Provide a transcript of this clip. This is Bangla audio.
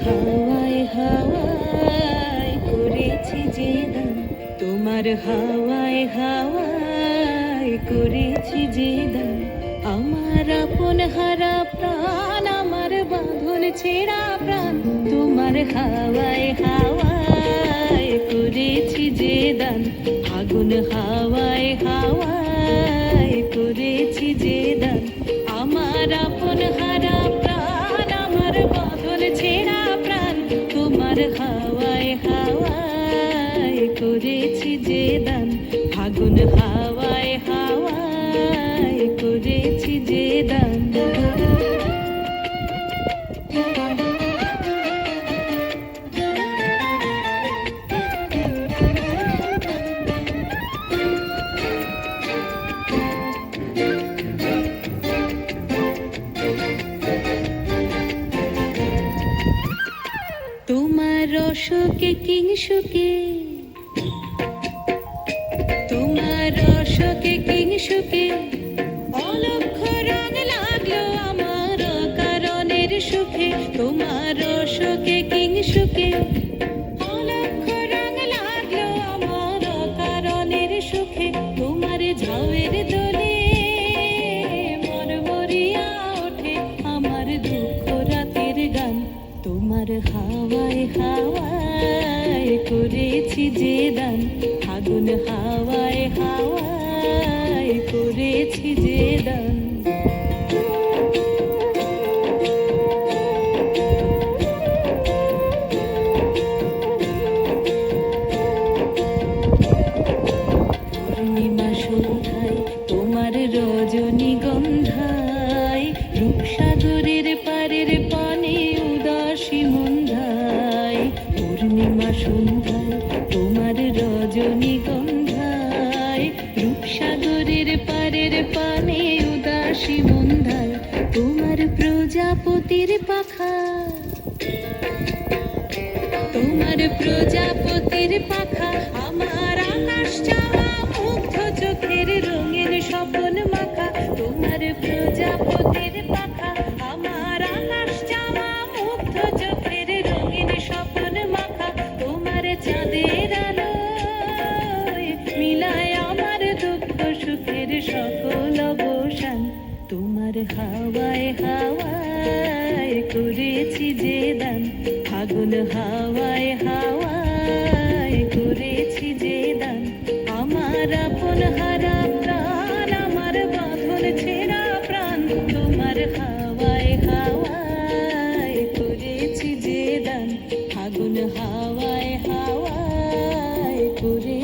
হাওয়ায় হাওয়ায় করেছি যে দান, তোমার হাওয়ায় হাওয়ায় করেছি যে দান। আমার আপন হারা প্রাণ, আমার বাঁধন ছেঁড়া প্রাণ, তোমার হাওয়ায় হাওয়ায় করেছি যে দান। আগুন হাওয়ায় হাওয়ায় করেছি যে দান। আমার আপন হারা প্রাণ, আমার বাঁধন ছেঁড়া প্রাণ, তোমার হাওয়ায় হাওয়ায় করেছি যে দান। আগুন হাওয়ায় হাওয়ায় করেছি যে দান। তোমার রসকে কিংসুকে, তোমার রসকে কিংসুকে অলক্ষ রং লাগলো আমার কারণের সুখে। তোমার রসকে কিংসুকে অলক্ষ রং লাগলো আমার কারণের সুখে। তোমার ঝাউয়ের দোলে মরমরিয়া ওঠে আমার দুঃখ রাতের গান। তোমার হাওয়ায় হাওয়ায় করেছি যে দান। আগুন হাওয়ায় হাওয়ায় করেছি যে দান। পূর্ণিমা সন্ধ্যায় তোমার রজনীগন্ধায়, রূপসাগরের পারের পানে উদাসী মন্ধায়। পূর্ণিমা সন্ধ্যায় তোমার রজনীগন্ধায়, রূপসাগরের পারের পানে উদাসী মন্ধায়। তোমার প্রজাপতির পাখা, তোমার প্রজাপতির পাখা আমার আকাশ চাওয়া মুগ্ধ চোখের রঙের স্বপন মাখা। তোমার প্রজাপতির পাখা আমার আকাশ চাওয়া মুগ্ধ চোখের রঙের স্বপন মাখা। তোমার চাঁদের আলোয় মিলায় আমার দুঃখ সুখের সকল অবসান। তোমার হাওয়ায় হাওয়ায় করেছি যে দান। আগুন হাওয়ায় হাওয়ায় করেছি যে দান। আমার আপন হারা প্রাণ, আমার বাঁধন ছেঁড়া প্রাণ, তোমার হাওয়ায় হাওয়ায় করেছি যে দান। আগুন হাওয়ায় হাওয়ায় করে